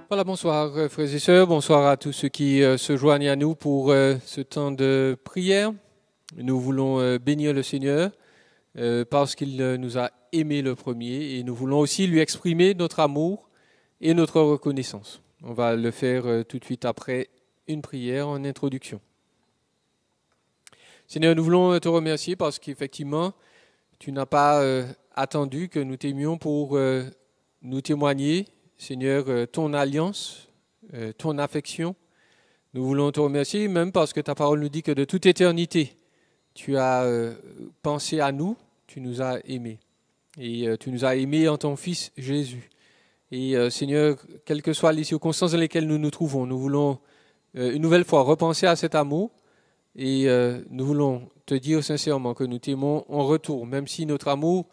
Voilà, bonsoir frères et sœurs, bonsoir à tous ceux qui se joignent à nous pour ce temps de prière. Nous voulons bénir le Seigneur parce qu'il nous a aimés le premier et nous voulons aussi lui exprimer notre amour et notre reconnaissance. On va le faire tout de suite après une prière en introduction. Seigneur, nous voulons te remercier parce qu'effectivement, tu n'as pas attendu que nous t'aimions pour nous témoigner, Seigneur, ton alliance, ton affection. Nous voulons te remercier même parce que ta parole nous dit que de toute éternité, tu as pensé à nous, tu nous as aimés. Et tu nous as aimés en ton Fils Jésus. Et Seigneur, quelles que soient les circonstances dans lesquelles nous nous trouvons, nous voulons une nouvelle fois repenser à cet amour et nous voulons te dire sincèrement que nous t'aimons en retour, même si notre amour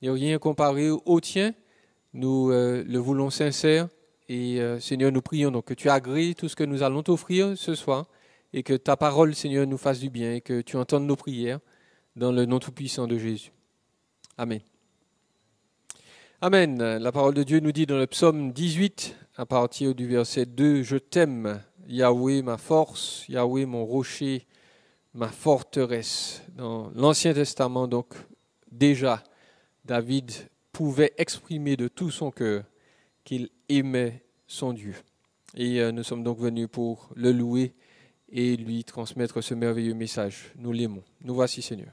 n'est rien comparé au tien. Nous le voulons sincère et Seigneur, nous prions donc que tu agrées tout ce que nous allons t'offrir ce soir et que ta parole, Seigneur, nous fasse du bien et que tu entendes nos prières dans le nom tout-puissant de Jésus. Amen. Amen. La parole de Dieu nous dit dans le psaume 18, à partir du verset 2, « Je t'aime, Yahweh, ma force, Yahweh, mon rocher, ma forteresse. » Dans l'Ancien Testament, donc, déjà, David pouvait exprimer de tout son cœur qu'il aimait son Dieu. Et nous sommes donc venus pour le louer et lui transmettre ce merveilleux message. Nous l'aimons. Nous voici, Seigneur.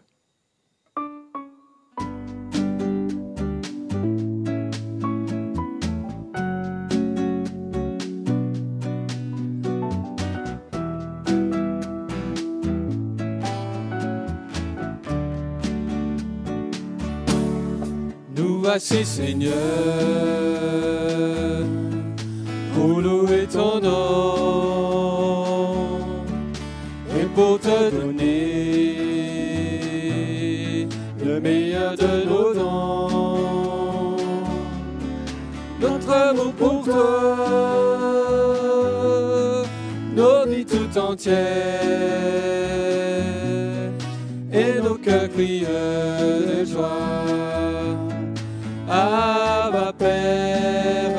Voici, Seigneur, pour louer ton nom et pour te donner le meilleur de nos dons. Notre amour pour toi, nos vies tout entières et nos cœurs crient de joie. Abba Père,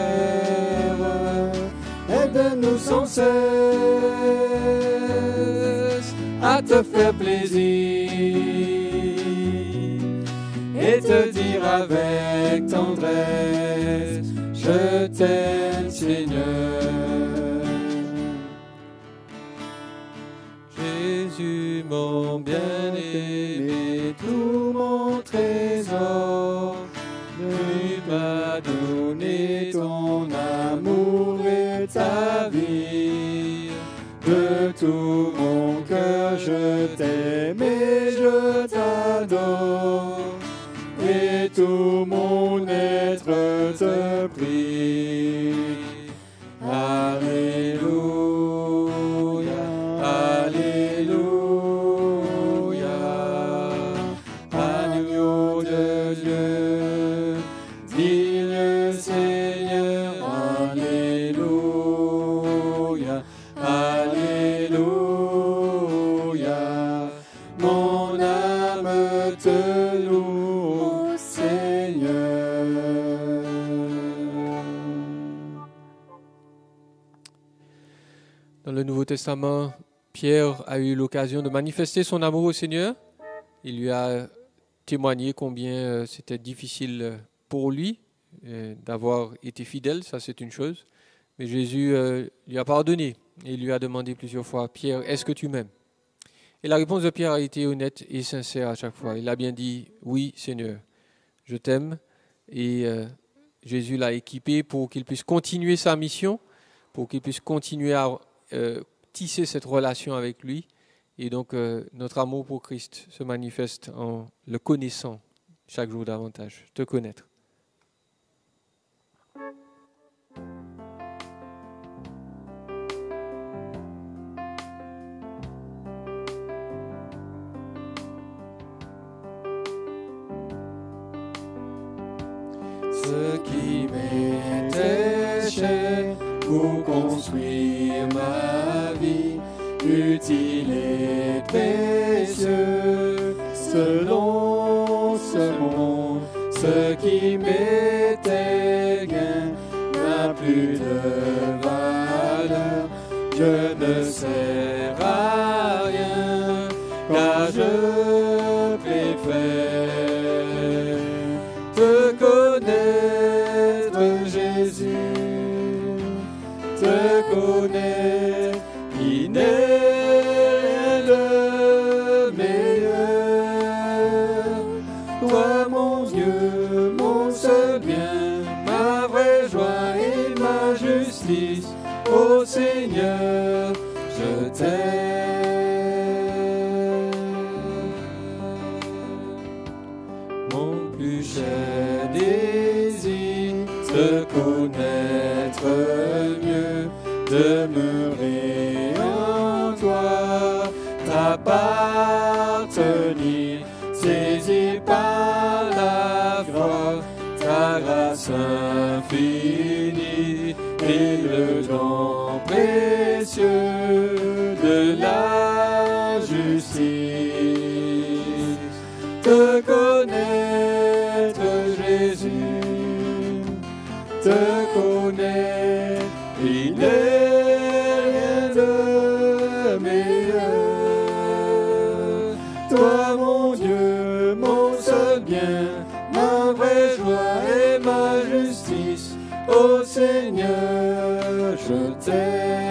aide-nous sans cesse à te faire plaisir et te dire avec tendresse, je t'aime Seigneur. Jésus mon bien-aimé, tout mon trésor, tu m'as donné ton amour et ta vie. De tout mon cœur je t'aime et je t'adore. Et tout mon être te prie. Alléluia, Alléluia, agneau de Dieu. Dis le Seigneur, Alléluia, Alléluia. Mon âme te loue, Seigneur. Dans le Nouveau Testament, Pierre a eu l'occasion de manifester son amour au Seigneur. Il lui a témoigné combien c'était difficile pour lui d'avoir été fidèle, ça c'est une chose. Mais Jésus lui a pardonné et lui a demandé plusieurs fois, « Pierre, est-ce que tu m'aimes ?» Et la réponse de Pierre a été honnête et sincère à chaque fois. Il a bien dit, « Oui, Seigneur, je t'aime. » Et Jésus l'a équipé pour qu'il puisse continuer sa mission, pour qu'il puisse continuer à tisser cette relation avec lui. Et donc notre amour pour Christ se manifeste en le connaissant chaque jour davantage, te connaître. Ce qui m'était cher pour construire ma vie, utile et précieux, selon ce monde, ce qui m'était gain n'a plus de valeur. ne sert à rien, car je préfère te connaître, Jésus, te connaître, il n'est le meilleur. Toi, mon Dieu, mon seul bien, ma vraie joie et ma justice, ô Seigneur, je t'aime. Mon plus cher désir, te connaître mieux, demeurer en toi, t'appartenir, saisi par la foi, ta grâce infinie et le don précieux de la justice. Te connaître, Jésus, te connaître, il n'est rien de meilleur. Toi, mon Dieu, mon seul bien, ma vraie joie et ma justice, ô Seigneur, je t'aime.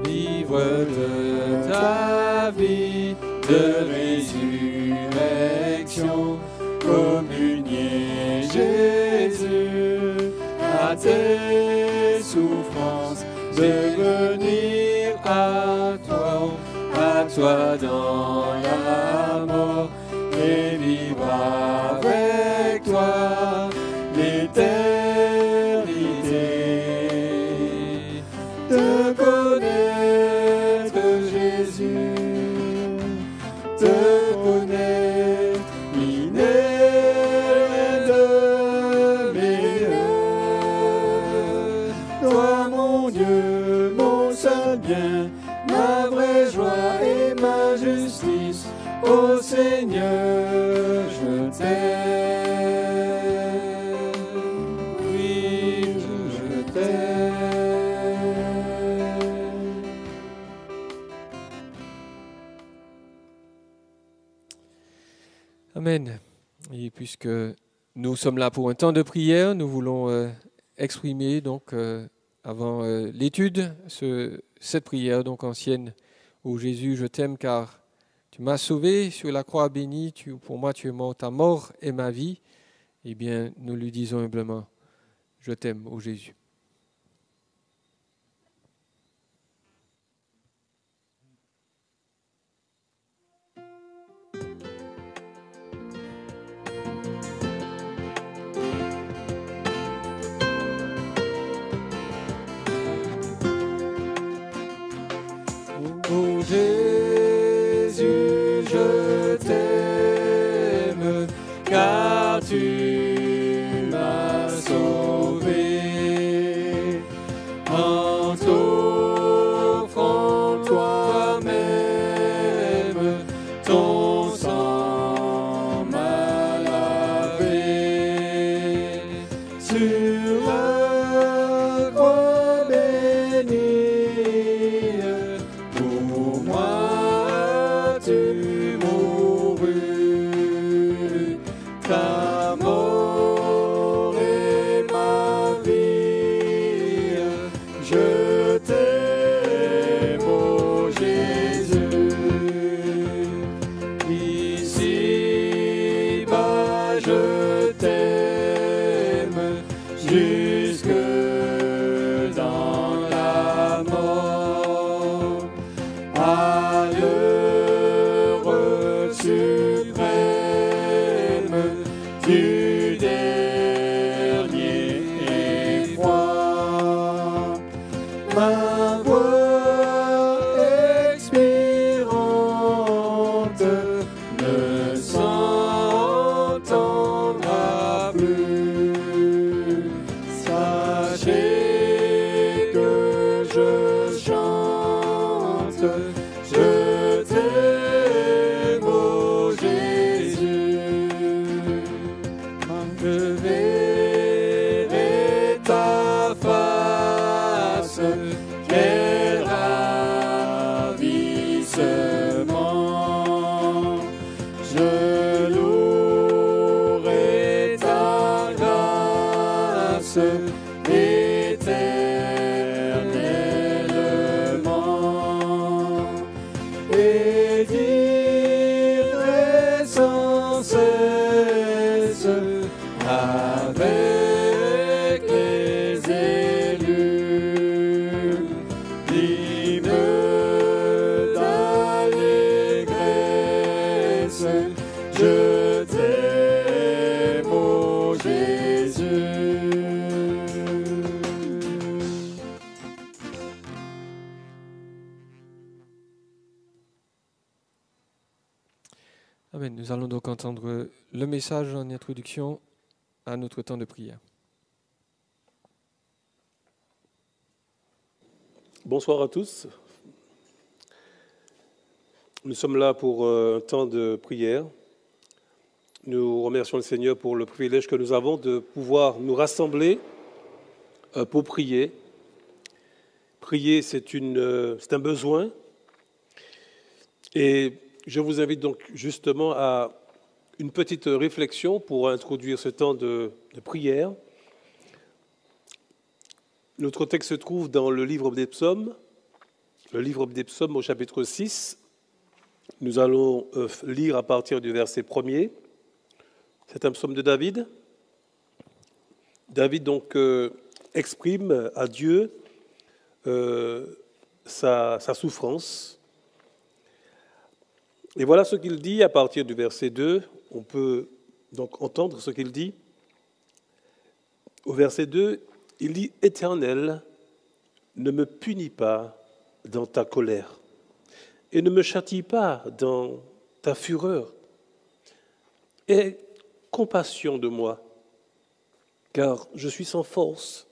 Vivre de ta vie de résurrection, communier Jésus à tes souffrances, devenir à toi dans la mort et vivre avec toi l'éternité. Te connaître, Jésus, te connaître, il n'est de meilleur. Toi, mon Dieu, mon seul bien, ma vraie joie et ma justice, ô Seigneur, je t'aime. Oui, je t'aime. Amen. Et puisque nous sommes là pour un temps de prière, nous voulons exprimer donc avant l'étude cette prière donc ancienne. Ô Jésus, je t'aime car tu m'as sauvé sur la croix bénie, pour moi tu es mort, ta mort est ma vie. Eh bien, nous lui disons humblement, je t'aime, ô Jésus. Ô Jésus, je t'aime, car tu m'as sauvé, en t'offrant toi-même, ton sang m'a lavé, sur la croix bénie. Pour moi, tu mourus, ta mort est ma vie. Je t'aime, ô Jésus. Ici-bas, je t'aime jusque dans la mort. À l'heure suprême du dernier effroi, ma voix expirante ne s'entendra plus. Sachez que je chante, je t'aime, ô Jésus. Je verrai ta éternellement et dirai sans cesse avec les élus l'hymne d'allégresse. Je t'aime, ô Jésus. Amen. Nous allons donc entendre le message en introduction à notre temps de prière. Bonsoir à tous. Nous sommes là pour un temps de prière. Nous remercions le Seigneur pour le privilège que nous avons de pouvoir nous rassembler pour prier. Prier, c'est un besoin. Et je vous invite donc justement à une petite réflexion pour introduire ce temps de prière. Notre texte se trouve dans le livre des Psaumes au chapitre 6. Nous allons lire à partir du verset 1er. C'est un psaume de David. David donc exprime à Dieu sa souffrance. Et voilà ce qu'il dit à partir du verset 2. On peut donc entendre ce qu'il dit. Au verset 2, il dit « Éternel, ne me punis pas dans ta colère et ne me châtie pas dans ta fureur. Aie compassion de moi, car je suis sans force.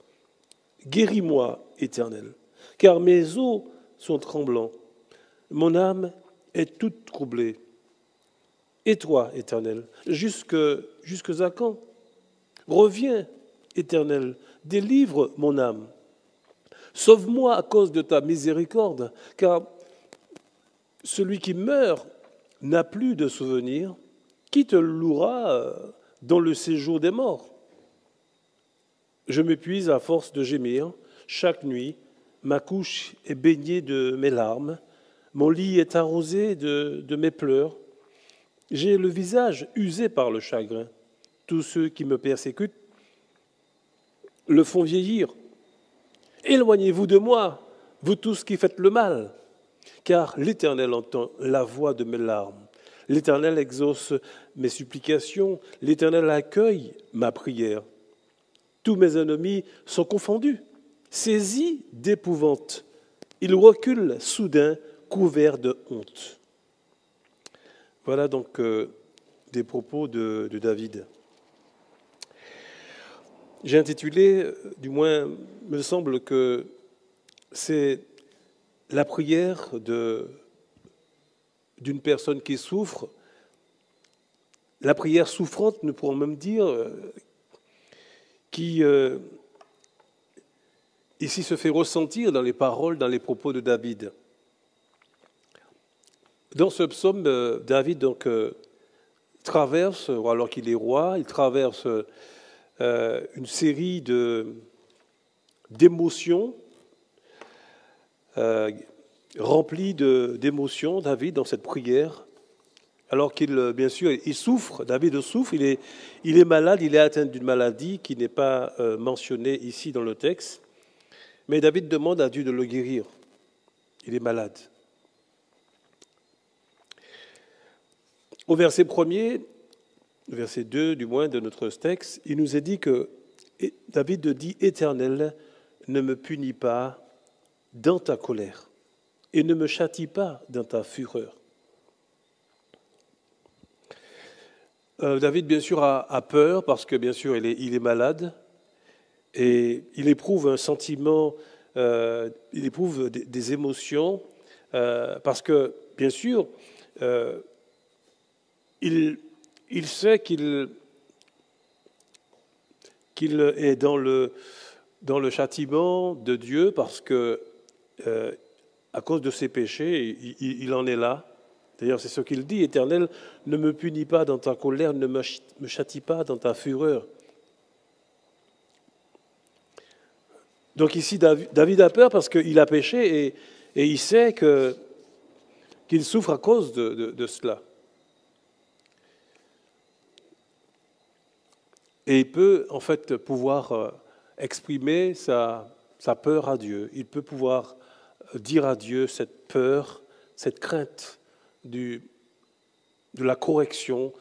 Guéris-moi, Éternel, car mes os sont tremblants. Mon âme est toute troublée. Et toi, Éternel, jusque à quand? Reviens, Éternel, délivre mon âme. Sauve-moi à cause de ta miséricorde, car celui qui meurt n'a plus de souvenir. Qui te louera dans le séjour des morts? Je m'épuise à force de gémir. Chaque nuit, ma couche est baignée de mes larmes. Mon lit est arrosé de mes pleurs. J'ai le visage usé par le chagrin. Tous ceux qui me persécutent le font vieillir. Éloignez-vous de moi, vous tous qui faites le mal, car l'Éternel entend la voix de mes larmes. L'Éternel exauce mes supplications, l'Éternel accueille ma prière. Tous mes ennemis sont confondus, saisis d'épouvante. Ils reculent soudain, couverts de honte. Voilà donc des propos de David. J'ai intitulé, du moins me semble que c'est la prière d'une personne qui souffre, la prière souffrante, nous pourrons même dire, qui ici se fait ressentir dans les paroles, dans les propos de David. Dans ce psaume, David donc traverse, alors qu'il est roi, il traverse une série d'émotions, rempli d'émotions, David, dans cette prière, alors qu'il, bien sûr, il souffre, David souffre, il est malade, il est atteint d'une maladie qui n'est pas mentionnée ici dans le texte, mais David demande à Dieu de le guérir. Il est malade. Au verset 1er, verset 2 du moins de notre texte, il nous est dit que David dit « Éternel, ne me punis pas dans ta colère et ne me châtie pas dans ta fureur. » David, bien sûr, a peur parce que, bien sûr, il est malade et il éprouve un sentiment, il éprouve des émotions parce que, bien sûr, il sait qu'il est dans le châtiment de Dieu parce que, à cause de ses péchés, il en est là. D'ailleurs, c'est ce qu'il dit, « Éternel, ne me punis pas dans ta colère, ne me châtie pas dans ta fureur. » Donc ici, David a peur parce qu'il a péché et il sait qu'il souffre à cause de cela. Et il peut en fait pouvoir exprimer sa peur à Dieu. Il peut pouvoir dire à Dieu cette peur, cette crainte de la correction,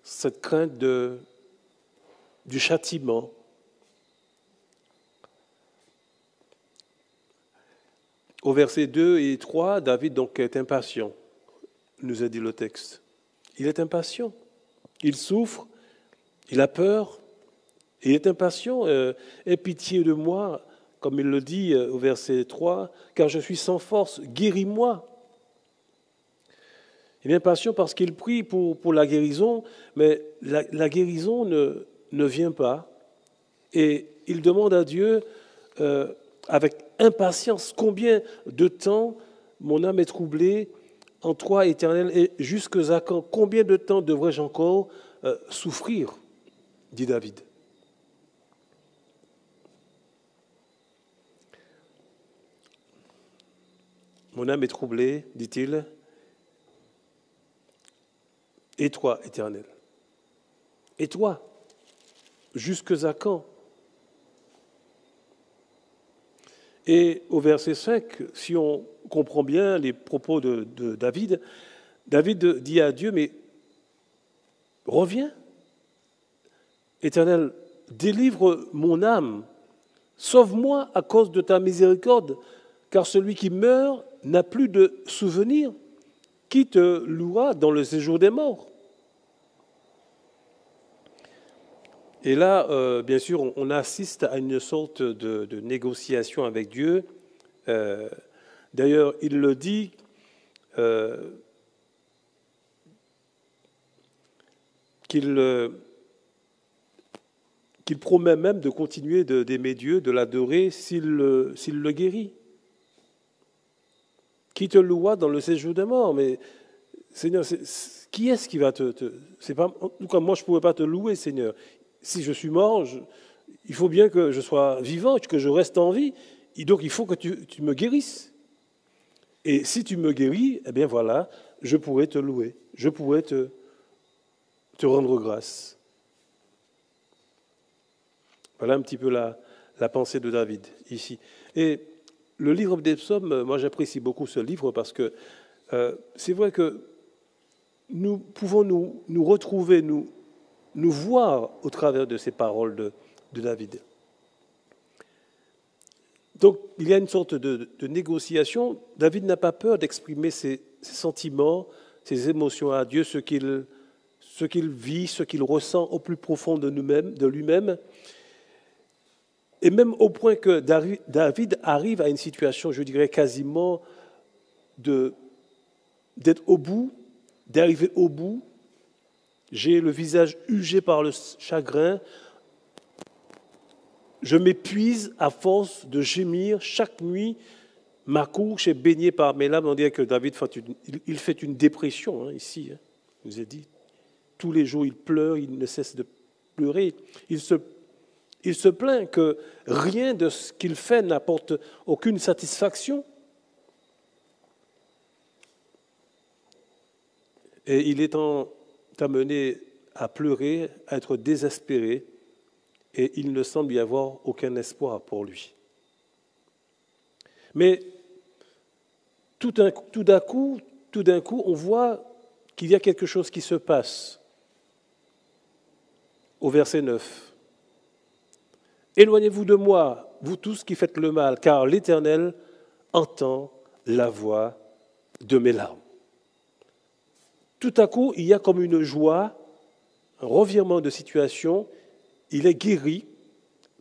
cette crainte du châtiment. Au verset 2 et 3, David donc est impatient, nous a dit le texte. Il est impatient, il souffre, il a peur, il est impatient. Aie pitié de moi, comme il le dit au verset 3, car je suis sans force, guéris-moi. Il est impatient parce qu'il prie pour la guérison, mais la guérison ne vient pas. Et il demande à Dieu avec impatience, combien de temps mon âme est troublée en toi, Éternel, et jusque à quand? Combien de temps devrais-je encore souffrir, dit David. Mon âme est troublée, dit-il, et toi, Éternel? Et toi, jusque à quand? Et au verset 5, si on comprend bien les propos de David, David dit à Dieu, mais reviens, Éternel, délivre mon âme, sauve-moi à cause de ta miséricorde, car celui qui meurt n'a plus de souvenir. Qui te louera dans le séjour des morts? Et là, bien sûr, on assiste à une sorte de négociation avec Dieu. D'ailleurs, il le dit, qu'il promet même de continuer d'aimer Dieu, de l'adorer s'il le guérit. Qui te louera dans le séjour des morts? Mais Seigneur, qui est-ce qui va c'est pas, en tout cas, moi, je ne pourrais pas te louer, Seigneur. Si je suis mort, il faut bien que je sois vivant, que je reste en vie. Et donc, il faut que tu me guérisses. Et si tu me guéris, eh bien voilà, je pourrais te louer. Je pourrais te rendre grâce. Voilà un petit peu la pensée de David ici. Et le livre des psaumes, moi j'apprécie beaucoup ce livre parce que c'est vrai que nous pouvons nous retrouver, nous voir au travers de ces paroles de David. Donc, il y a une sorte de négociation. David n'a pas peur d'exprimer ses sentiments, ses émotions à Dieu, ce qu'il vit, ce qu'il ressent au plus profond de lui-même. Et même au point que David arrive à une situation, je dirais, quasiment d'être au bout, d'arriver au bout. J'ai le visage usé par le chagrin. Je m'épuise à force de gémir. Chaque nuit, ma couche est baignée par mes larmes. On dirait que David fait une dépression, ici. Je vous ai dit. Tous les jours, il pleure, il ne cesse de pleurer. Il se plaint que rien de ce qu'il fait n'apporte aucune satisfaction. Et il est amené à pleurer, à être désespéré, et il ne semble y avoir aucun espoir pour lui. Mais tout d'un coup, on voit qu'il y a quelque chose qui se passe. Au verset 9. « Éloignez-vous de moi, vous tous qui faites le mal, car l'Éternel entend la voix de mes larmes. » Tout à coup, il y a comme une joie, un revirement de situation. Il est guéri.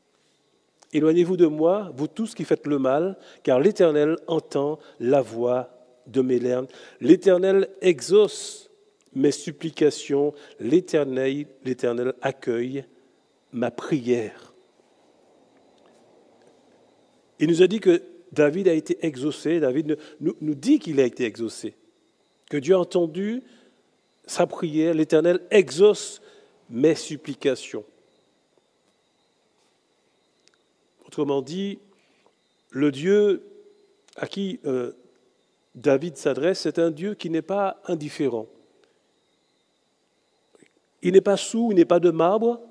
« Éloignez-vous de moi, vous tous qui faites le mal, car l'Éternel entend la voix de mes larmes. L'Éternel exauce mes supplications. L'Éternel accueille ma prière. » Il nous a dit que David a été exaucé. David nous dit qu'il a été exaucé. Que Dieu a entendu sa prière. L'Éternel exauce mes supplications. Autrement dit, le Dieu à qui David s'adresse, c'est un Dieu qui n'est pas indifférent. Il n'est pas sourd, il n'est pas de marbre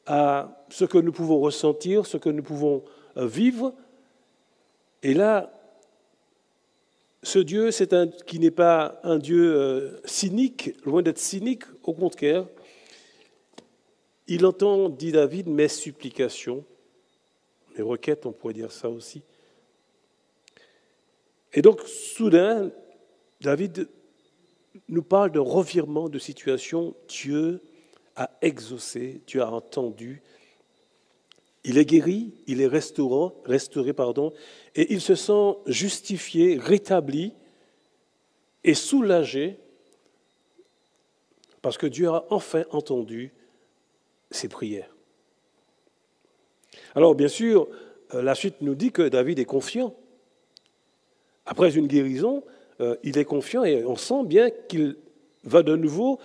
à ce que nous pouvons ressentir, ce que nous pouvons vivre. Et là, ce Dieu, qui n'est pas un Dieu cynique, loin d'être cynique, au contraire. Il entend, dit David, mes supplications, mes requêtes, on pourrait dire ça aussi. Et donc, soudain, David nous parle d'un revirement de situation. Dieu a exaucé, Dieu a entendu. Il est guéri, il est restauré, et il se sent justifié, rétabli et soulagé parce que Dieu a enfin entendu ses prières. Alors, bien sûr, la suite nous dit que David est confiant. Après une guérison, il est confiant et on sent bien qu'il va de nouveau,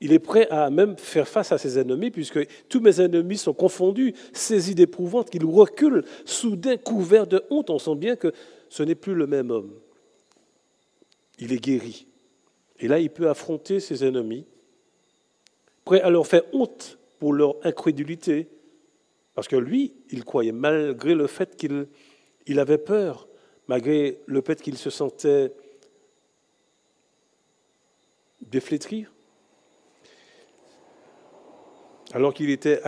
il est prêt à même faire face à ses ennemis, puisque tous mes ennemis sont confondus, saisis d'épouvante, qu'il recule, soudain couvert de honte. On sent bien que ce n'est plus le même homme. Il est guéri. Et là, il peut affronter ses ennemis, prêt à leur faire honte pour leur incrédulité, parce que lui, il croyait, malgré le fait qu'il avait peur, malgré le fait qu'il se sentait déflétri, alors qu'il était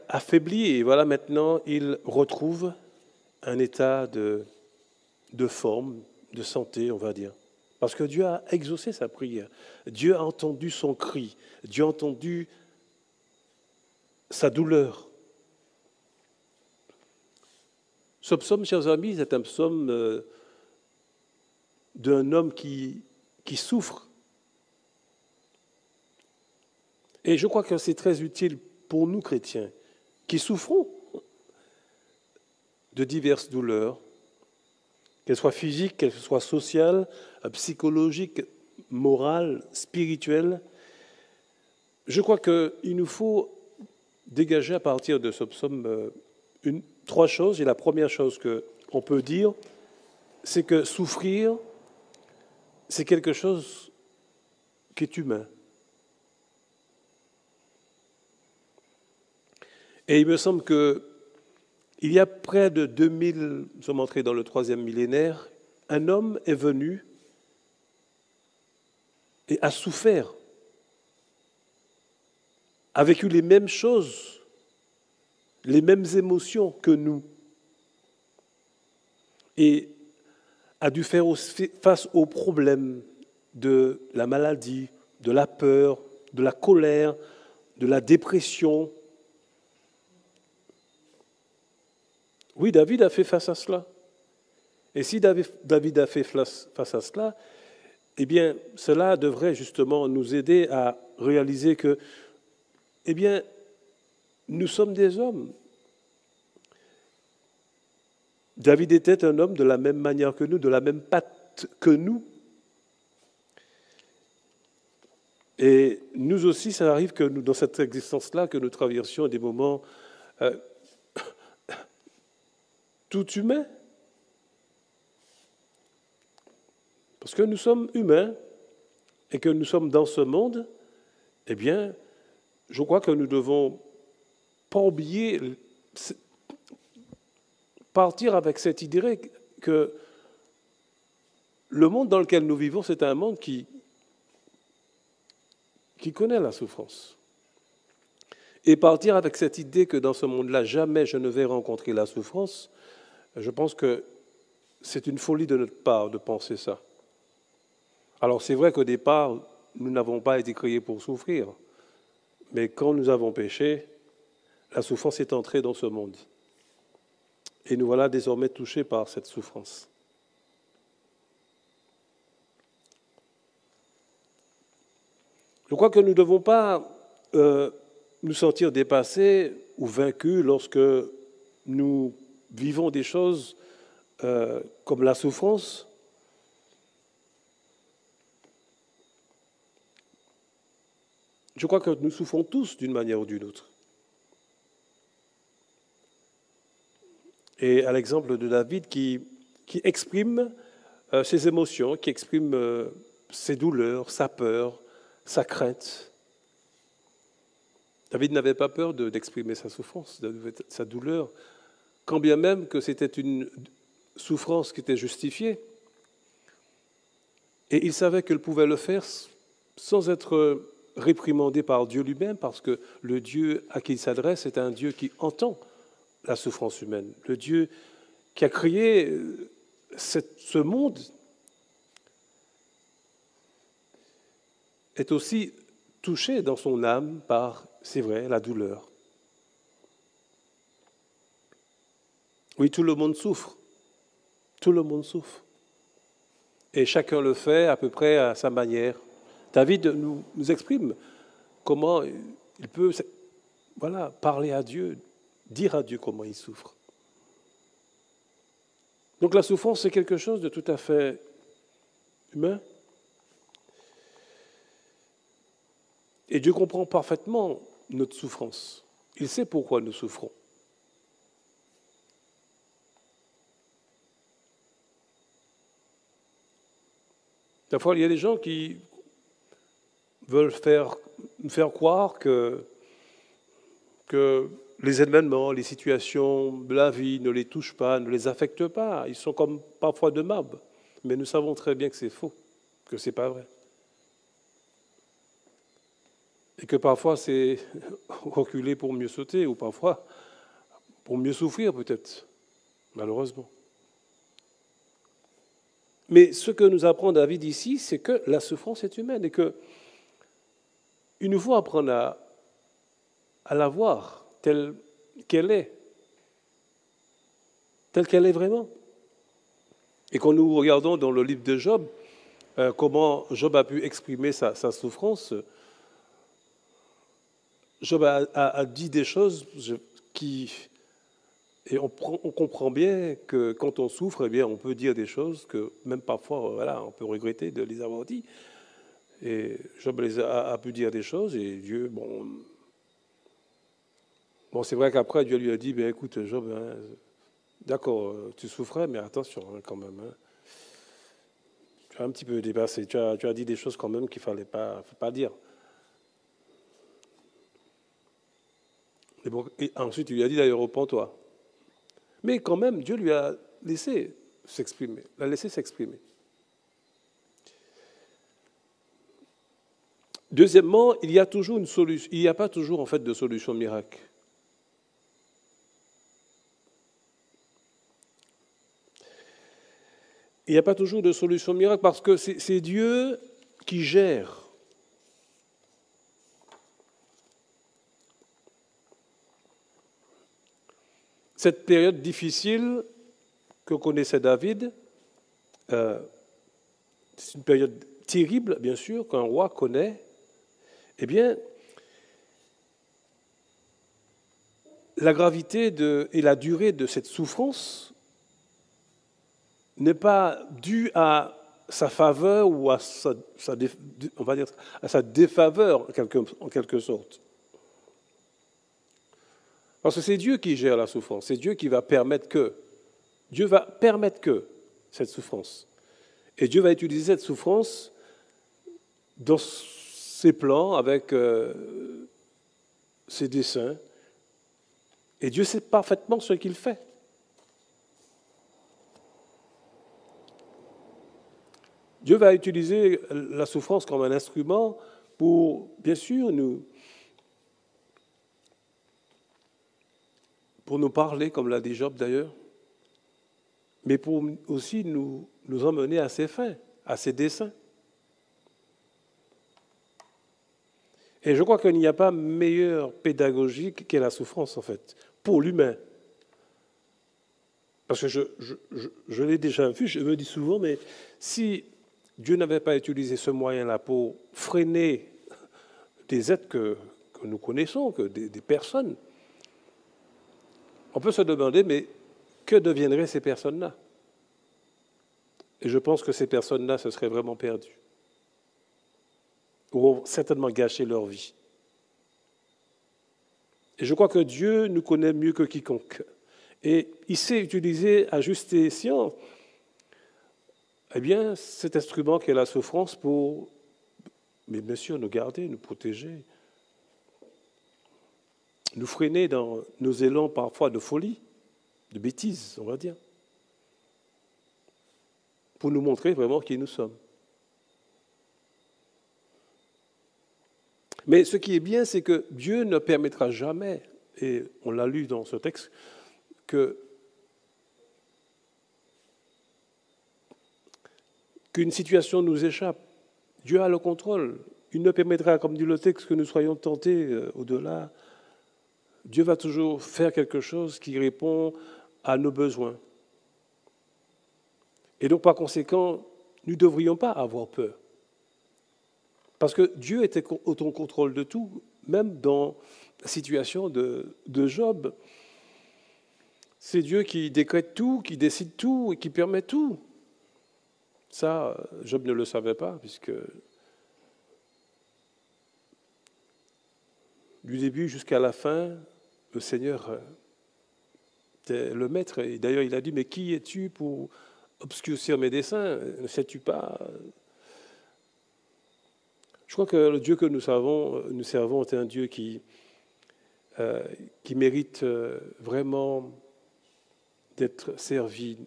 affaibli, et voilà maintenant, il retrouve un état de forme, de santé, on va dire. Parce que Dieu a exaucé sa prière. Dieu a entendu son cri. Dieu a entendu sa douleur. Ce psaume, chers amis, c'est un psaume d'un homme qui souffre. Et je crois que c'est très utile pour nous, chrétiens, qui souffrons de diverses douleurs, qu'elles soient physiques, qu'elles soient sociales, psychologiques, morales, spirituelles. Je crois qu'il nous faut dégager à partir de ce psaume trois choses. Et la première chose qu'on peut dire, c'est que souffrir, c'est quelque chose qui est humain. Et il me semble qu'il y a près de 2000, nous sommes entrés dans le 3e millénaire, un homme est venu et a souffert, a vécu les mêmes choses, les mêmes émotions que nous, et a dû faire face aux problèmes de la maladie, de la peur, de la colère, de la dépression. Oui, David a fait face à cela. Et si David a fait face à cela, eh bien, cela devrait justement nous aider à réaliser que, eh bien, nous sommes des hommes. David était un homme de la même manière que nous, de la même patte que nous. Et nous aussi, ça arrive que nous, dans cette existence-là, que nous traversions des moments tout humains. Parce que nous sommes humains et que nous sommes dans ce monde, eh bien, je crois que nous devons pas oublier, partir avec cette idée que le monde dans lequel nous vivons, c'est un monde qui connaît la souffrance. Et partir avec cette idée que dans ce monde-là, jamais je ne vais rencontrer la souffrance, je pense que c'est une folie de notre part de penser ça. Alors c'est vrai qu'au départ, nous n'avons pas été créés pour souffrir, mais quand nous avons péché, la souffrance est entrée dans ce monde. Et nous voilà désormais touchés par cette souffrance. Je crois que nous ne devons pas nous sentir dépassés ou vaincus lorsque nous vivons des choses comme la souffrance. Je crois que nous souffrons tous d'une manière ou d'une autre. Et à l'exemple de David qui exprime ses émotions, qui exprime ses douleurs, sa peur, sa crainte. David n'avait pas peur d'exprimer sa souffrance, sa douleur, quand bien même que c'était une souffrance qui était justifiée. Et il savait qu'il pouvait le faire sans être réprimandé par Dieu lui-même, parce que le Dieu à qui il s'adresse est un Dieu qui entend la souffrance humaine. Le Dieu qui a créé ce monde est aussi touché dans son âme par, c'est vrai, la douleur. Oui, tout le monde souffre. Tout le monde souffre. Et chacun le fait à peu près à sa manière. David nous exprime comment il peut parler à Dieu, dire à Dieu comment il souffre. Donc la souffrance, c'est quelque chose de tout à fait humain. Et Dieu comprend parfaitement notre souffrance. Il sait pourquoi nous souffrons. Parfois, il y a des gens qui veulent faire croire que les événements, les situations de la vie ne les touchent pas, ne les affectent pas. Ils sont comme parfois de marbre. Mais nous savons très bien que c'est faux, que ce n'est pas vrai. Et que parfois c'est reculer pour mieux sauter, ou parfois pour mieux souffrir peut-être, malheureusement. Mais ce que nous apprend David ici, c'est que la souffrance est humaine et qu'il nous faut apprendre à la voir telle qu'elle est vraiment. Et quand nous regardons dans le livre de Job, comment Job a pu exprimer sa souffrance, Job a dit des choses et on comprend bien que quand on souffre, eh bien, on peut dire des choses que même parfois, on peut regretter de les avoir dit. Et Job a pu dire des choses et Dieu, c'est vrai qu'après, Dieu lui a dit, écoute, Job, d'accord, tu souffrais, mais attention quand même. Tu as un petit peu dépassé, tu as dit des choses quand même qu'il ne fallait pas dire. Et ensuite, il lui a dit d'ailleurs, repens-toi. Mais quand même, Dieu lui a laissé s'exprimer, Deuxièmement, il n'y a toujours une solution. Il n'y a pas toujours en fait de solution miracle. Il n'y a pas toujours de solution miracle parce que c'est Dieu qui gère. Cette période difficile que connaissait David, c'est une période terrible, bien sûr, qu'un roi connaît. Eh bien, la gravité et la durée de cette souffrance n'est pas due à sa faveur ou à sa défaveur, en quelque sorte. Parce que c'est Dieu qui gère la souffrance, c'est Dieu qui va permettre que cette souffrance. Et Dieu va utiliser cette souffrance dans ses plans, avec ses desseins. Et Dieu sait parfaitement ce qu'il fait. Dieu va utiliser la souffrance comme un instrument pour, bien sûr, pour nous parler, comme l'a dit Job d'ailleurs, mais pour aussi nous emmener à ses fins, à ses desseins. Et je crois qu'il n'y a pas meilleure pédagogie que la souffrance, en fait, pour l'humain. Parce que je l'ai déjà vu, je me dis souvent, mais si Dieu n'avait pas utilisé ce moyen-là pour freiner des êtres que nous connaissons, des personnes, on peut se demander, mais que deviendraient ces personnes-là? Et je pense que ces personnes-là se seraient vraiment perdues, ou ont certainement gâché leur vie. Et je crois que Dieu nous connaît mieux que quiconque. Et il sait utiliser à juste escient eh bien, cet instrument qu'est la souffrance pour, mais bien sûr, nous garder, nous protéger, nous freiner dans nos élans parfois de folie, de bêtises, on va dire, pour nous montrer vraiment qui nous sommes. Mais ce qui est bien, c'est que Dieu ne permettra jamais, et on l'a lu dans ce texte, qu'une situation nous échappe. Dieu a le contrôle. Il ne permettra, comme dit le texte, que nous soyons tentés au-delà. Dieu va toujours faire quelque chose qui répond à nos besoins. Et donc, par conséquent, nous ne devrions pas avoir peur. Parce que Dieu était au contrôle de tout, même dans la situation de Job. C'est Dieu qui décrète tout, qui décide tout et qui permet tout. Ça, Job ne le savait pas, puisque du début jusqu'à la fin, le Seigneur était le maître. Et d'ailleurs, il a dit, mais qui es-tu pour obscurcir mes desseins? Ne sais-tu pas? Je crois que le Dieu que nous servons est un Dieu qui mérite vraiment d'être servi.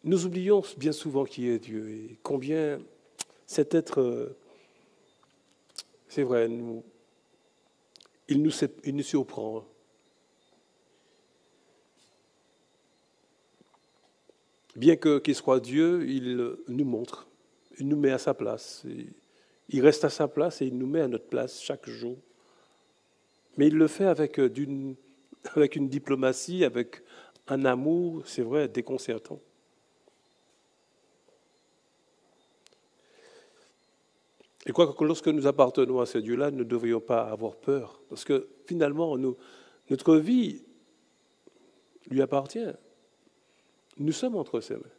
Nous oublions bien souvent qui est Dieu et combien cet être, c'est vrai, il nous surprend. Bien qu'il soit Dieu, il nous montre, il nous met à sa place. Il reste à sa place et il nous met à notre place chaque jour. Mais il le fait avec une diplomatie, avec un amour, c'est vrai, déconcertant. Et quoi que lorsque nous appartenons à ce Dieu-là, nous ne devrions pas avoir peur. Parce que finalement, notre vie lui appartient. Nous sommes entre ses mains.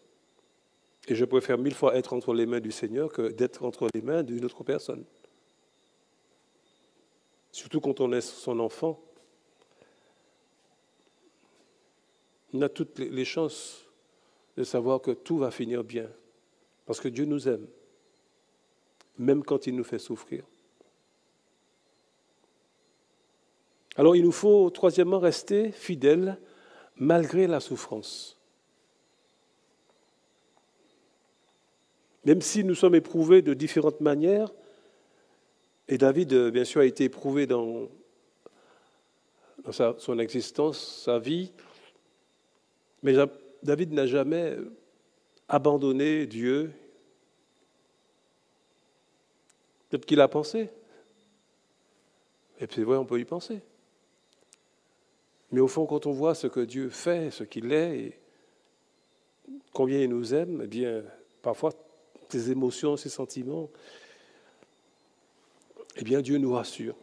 Et je préfère 1000 fois être entre les mains du Seigneur que d'être entre les mains d'une autre personne. Surtout quand on est son enfant. On a toutes les chances de savoir que tout va finir bien. Parce que Dieu nous aime. Même quand il nous fait souffrir. Alors il nous faut, troisièmement, rester fidèles malgré la souffrance. Même si nous sommes éprouvés de différentes manières, et David, bien sûr, a été éprouvé dans son existence, sa vie, mais David n'a jamais abandonné Dieu. Peut-être qu'il a pensé. Et puis c'est vrai, on peut y penser. Mais au fond, quand on voit ce que Dieu fait, ce qu'il est, et combien il nous aime, eh bien, parfois, ses émotions, ses sentiments, eh bien, Dieu nous rassure.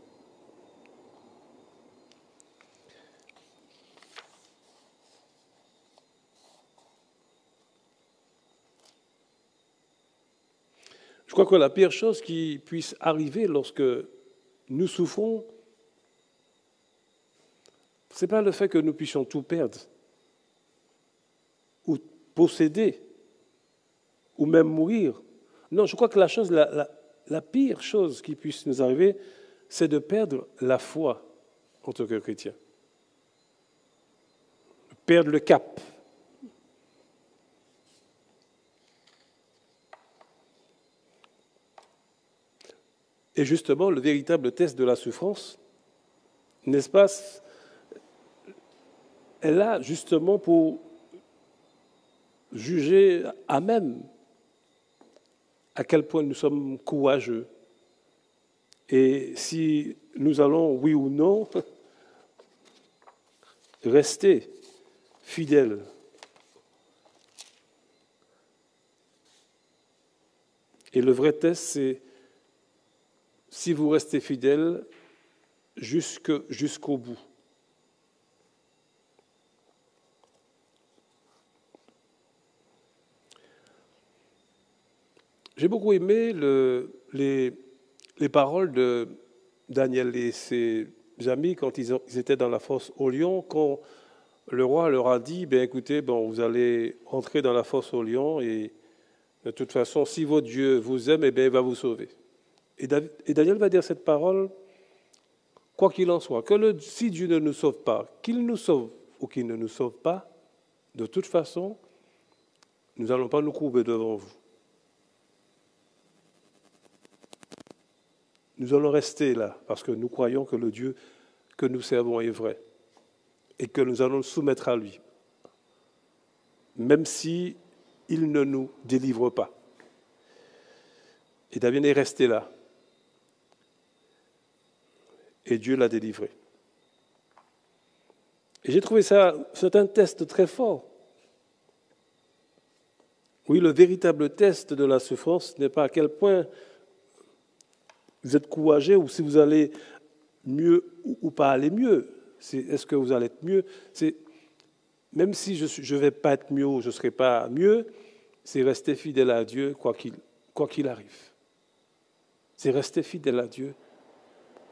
Je crois que la pire chose qui puisse arriver lorsque nous souffrons, ce n'est pas le fait que nous puissions tout perdre, ou posséder, ou même mourir. Non, je crois que la pire chose qui puisse nous arriver, c'est de perdre la foi en tant que chrétien. Perdre le cap. Et justement, le véritable test de la souffrance, n'est-ce pas, est là justement pour juger à même à quel point nous sommes courageux. Et si nous allons, oui ou non, rester fidèles. Et le vrai test, c'est si vous restez fidèle jusqu'au bout. J'ai beaucoup aimé les paroles de Daniel, et c'est amis quand ils étaient dans la fosse aux lions, quand le roi leur a dit, écoutez, vous allez entrer dans la fosse aux lions et de toute façon, si votre Dieu vous aime, il va vous sauver. Et Daniel va dire cette parole, quoi qu'il en soit, si Dieu ne nous sauve pas, qu'il nous sauve ou qu'il ne nous sauve pas, de toute façon, nous n'allons pas nous courber devant vous. Nous allons rester là, parce que nous croyons que le Dieu que nous servons est vrai, et que nous allons le soumettre à lui, même si il ne nous délivre pas. Et David est resté là. Et Dieu l'a délivré. Et j'ai trouvé c'est un test très fort. Oui, le véritable test de la souffrance n'est pas à quel point vous êtes courageux ou si vous allez mieux ou pas aller mieux. Est-ce que vous allez être mieux? Même si je ne vais pas être mieux ou je ne serai pas mieux, c'est rester fidèle à Dieu quoi qu'il arrive. C'est rester fidèle à Dieu,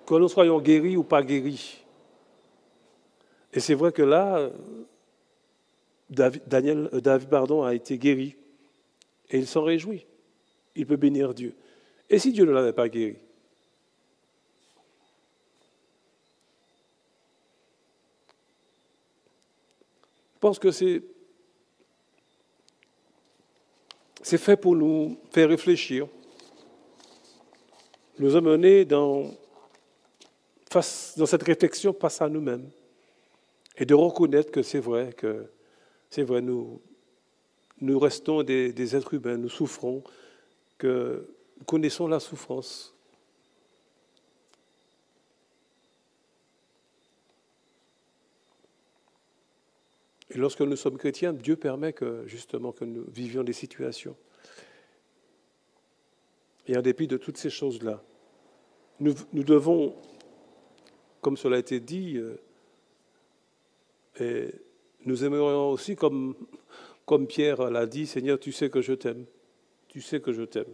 que nous soyons guéris ou pas guéris. Et c'est vrai que là, David a été guéri et il s'en réjouit. Il peut bénir Dieu. Et si Dieu ne l'avait pas guéri? Je pense que c'est fait pour nous faire réfléchir, nous amener dans cette réflexion face à nous-mêmes et de reconnaître que c'est vrai, nous restons des êtres humains, nous souffrons, que nous connaissons la souffrance. Et lorsque nous sommes chrétiens, Dieu permet que nous vivions des situations. Et en dépit de toutes ces choses-là, nous devons, comme cela a été dit, et nous aimerions aussi, comme Pierre l'a dit, Seigneur, tu sais que je t'aime. Tu sais que je t'aime.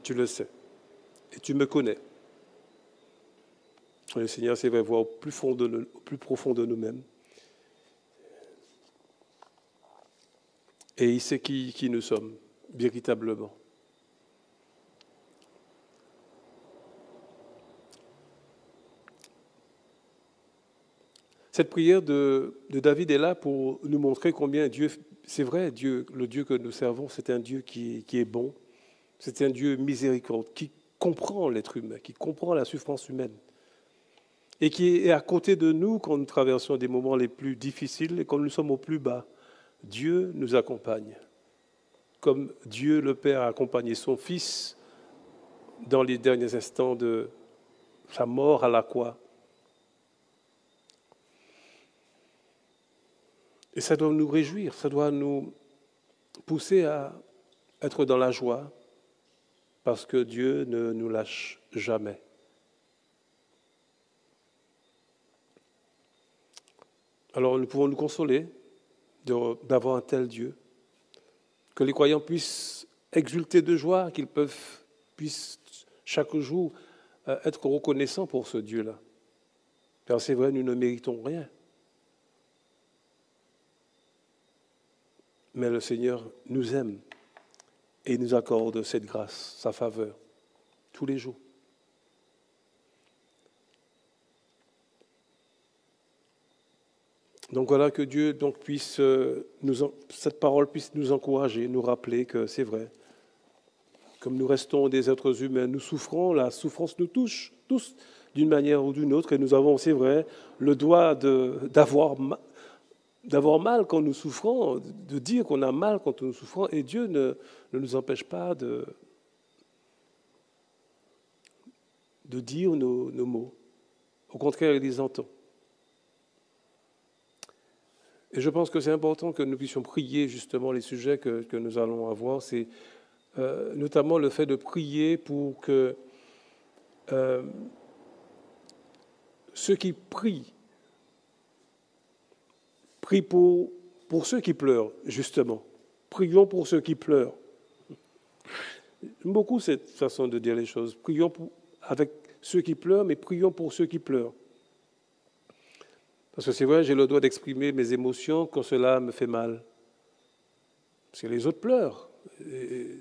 Tu le sais. Et tu me connais. Et le Seigneur, c'est vrai, voir au plus profond de nous-mêmes. Et il sait qui nous sommes, véritablement. Cette prière de David est là pour nous montrer combien Dieu, c'est vrai, le Dieu que nous servons, c'est un Dieu qui est bon, c'est un Dieu miséricordieux, qui comprend l'être humain, qui comprend la souffrance humaine, et qui est à côté de nous quand nous traversons des moments les plus difficiles et quand nous sommes au plus bas. Dieu nous accompagne, comme Dieu le Père a accompagné son Fils dans les derniers instants de sa mort à la croix. Et ça doit nous réjouir, ça doit nous pousser à être dans la joie, parce que Dieu ne nous lâche jamais. Alors nous pouvons nous consoler d'avoir un tel Dieu, que les croyants puissent exulter de joie, qu'ils puissent chaque jour être reconnaissants pour ce Dieu-là. Car c'est vrai, nous ne méritons rien. Mais le Seigneur nous aime et nous accorde cette grâce, sa faveur, tous les jours. Donc voilà, que Dieu puisse cette parole puisse nous encourager, nous rappeler que c'est vrai. Comme nous restons des êtres humains, nous souffrons, la souffrance nous touche tous d'une manière ou d'une autre, et nous avons, c'est vrai, le droit d'avoir mal quand nous souffrons, de dire qu'on a mal quand nous souffrons, et Dieu ne nous empêche pas de dire nos mots. Au contraire, il les entend. Et je pense que c'est important que nous puissions prier justement les sujets que nous allons avoir. C'est notamment le fait de prier pour que ceux qui prient pour ceux qui pleurent, justement. Prions pour ceux qui pleurent. J'aime beaucoup cette façon de dire les choses. Prions avec ceux qui pleurent, mais prions pour ceux qui pleurent. Parce que c'est vrai, j'ai le droit d'exprimer mes émotions quand cela me fait mal. Parce que les autres pleurent. Et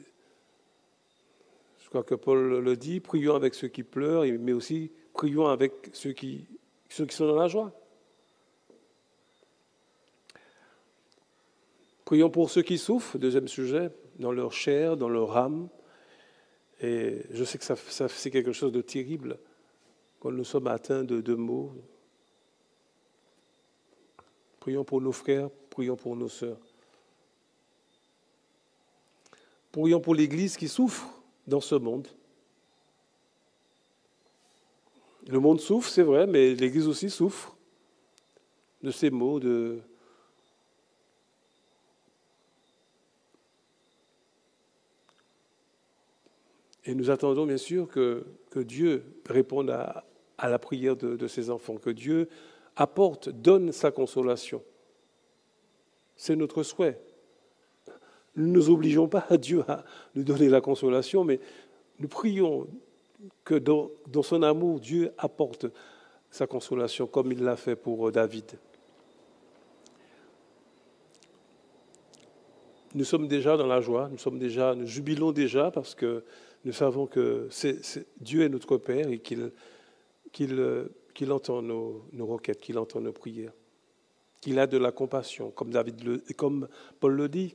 je crois que Paul le dit, prions avec ceux qui pleurent, mais aussi prions avec ceux qui sont dans la joie. Prions pour ceux qui souffrent, deuxième sujet, dans leur chair, dans leur âme. Et je sais que ça c'est quelque chose de terrible quand nous sommes atteints de maux. Prions pour nos frères, prions pour nos sœurs. Prions pour l'Église qui souffre dans ce monde. Le monde souffre, c'est vrai, mais l'Église aussi souffre de ces maux, Et nous attendons bien sûr que Dieu réponde à la prière de ses enfants, que Dieu apporte, donne sa consolation. C'est notre souhait. Nous ne nous obligeons pas à Dieu à nous donner la consolation, mais nous prions que dans son amour, Dieu apporte sa consolation comme il l'a fait pour David. Nous sommes déjà dans la joie, nous jubilons déjà parce que nous savons que Dieu est notre Père et qu'il entend nos requêtes, qu'il entend nos prières, qu'il a de la compassion, comme Paul le dit.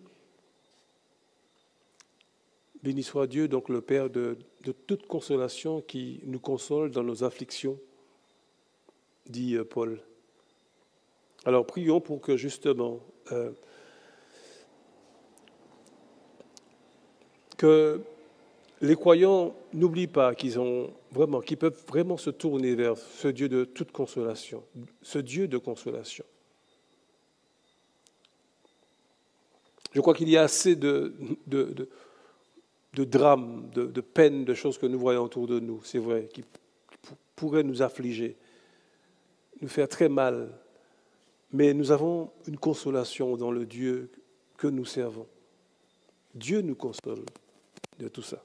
Béni soit Dieu, donc le Père de toute consolation qui nous console dans nos afflictions, dit Paul. Alors prions pour que justement que les croyants n'oublient pas qu'ils peuvent vraiment se tourner vers ce Dieu de toute consolation, ce Dieu de consolation. Je crois qu'il y a assez de drames, de peines, de choses que nous voyons autour de nous, c'est vrai, qui pourraient nous affliger, nous faire très mal. Mais nous avons une consolation dans le Dieu que nous servons. Dieu nous console de tout ça.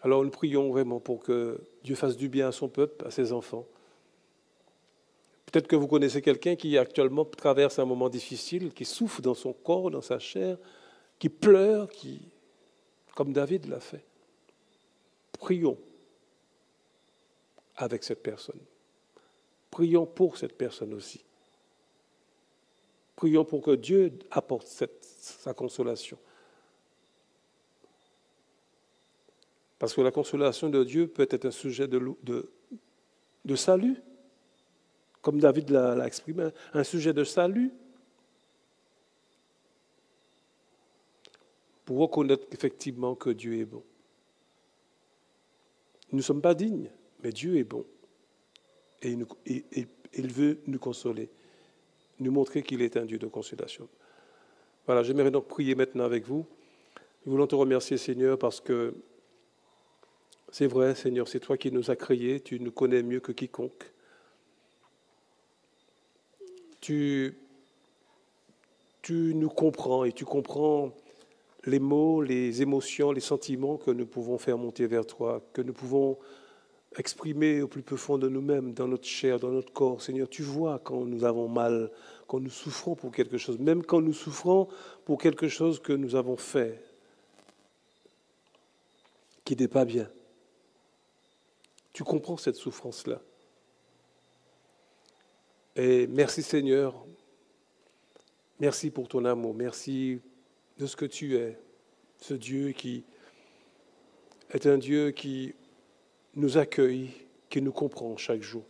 Alors nous prions vraiment pour que Dieu fasse du bien à son peuple, à ses enfants. Peut-être que vous connaissez quelqu'un qui actuellement traverse un moment difficile, qui souffre dans son corps, dans sa chair, qui pleure, comme David l'a fait. Prions avec cette personne. Prions pour cette personne aussi. Prions pour que Dieu apporte sa consolation. Parce que la consolation de Dieu peut être un sujet de salut, comme David l'a exprimé, un sujet de salut, pour reconnaître effectivement que Dieu est bon. Nous ne sommes pas dignes, mais Dieu est bon. Et il veut nous consoler, nous montrer qu'il est un Dieu de consolation. Voilà, j'aimerais donc prier maintenant avec vous. Nous voulons te remercier, Seigneur, parce que c'est vrai, Seigneur, c'est toi qui nous as créés, tu nous connais mieux que quiconque. Tu nous comprends et tu comprends les mots, les émotions, les sentiments que nous pouvons faire monter vers toi, que nous pouvons exprimer au plus profond de nous-mêmes, dans notre chair, dans notre corps. Seigneur, tu vois quand nous avons mal, quand nous souffrons pour quelque chose, même quand nous souffrons pour quelque chose que nous avons fait, qui n'est pas bien. Tu comprends cette souffrance-là. Et merci Seigneur, merci pour ton amour, merci de ce que tu es, ce Dieu qui est un Dieu qui nous accueille, qui nous comprend chaque jour.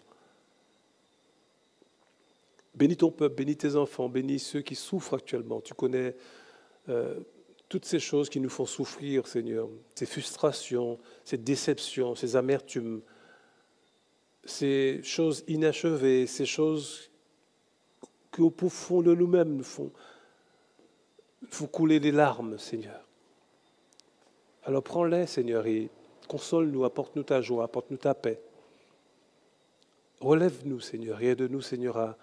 Bénis ton peuple, bénis tes enfants, bénis ceux qui souffrent actuellement. Tu connais toutes ces choses qui nous font souffrir, Seigneur, ces frustrations, ces déceptions, ces amertumes, ces choses inachevées, ces choses qui au fond de nous-mêmes nous font couler des larmes, Seigneur. Alors prends-les, Seigneur, et console-nous, apporte-nous ta joie, apporte-nous ta paix. Relève-nous, Seigneur, et aide-nous, Seigneur, à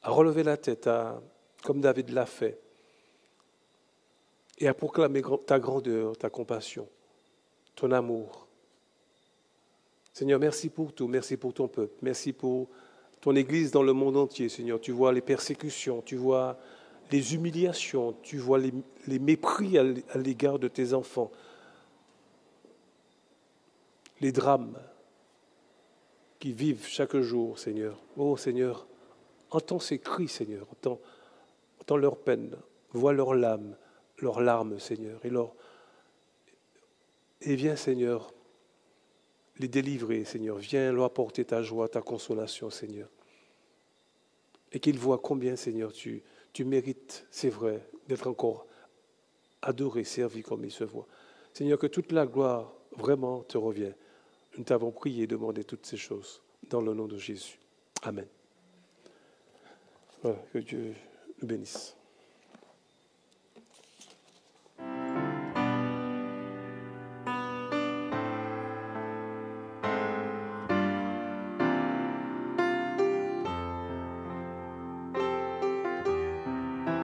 relever la tête, comme David l'a fait, et à proclamer ta grandeur, ta compassion, ton amour, Seigneur, merci pour tout, merci pour ton peuple, merci pour ton Église dans le monde entier, Seigneur. Tu vois les persécutions, tu vois les humiliations, tu vois les mépris à l'égard de tes enfants, les drames qui vivent chaque jour, Seigneur. Oh Seigneur, entends ces cris, Seigneur, entends leur peine, vois leurs larmes, Seigneur, et viens, Seigneur, les délivrer, Seigneur. Viens leur apporter ta joie, ta consolation, Seigneur. Et qu'ils voient combien, Seigneur, tu mérites, c'est vrai, d'être encore adoré, servi comme il se voit. Seigneur, que toute la gloire vraiment te revient. Nous t'avons prié et demandé toutes ces choses dans le nom de Jésus. Amen. Voilà, que Dieu nous bénisse.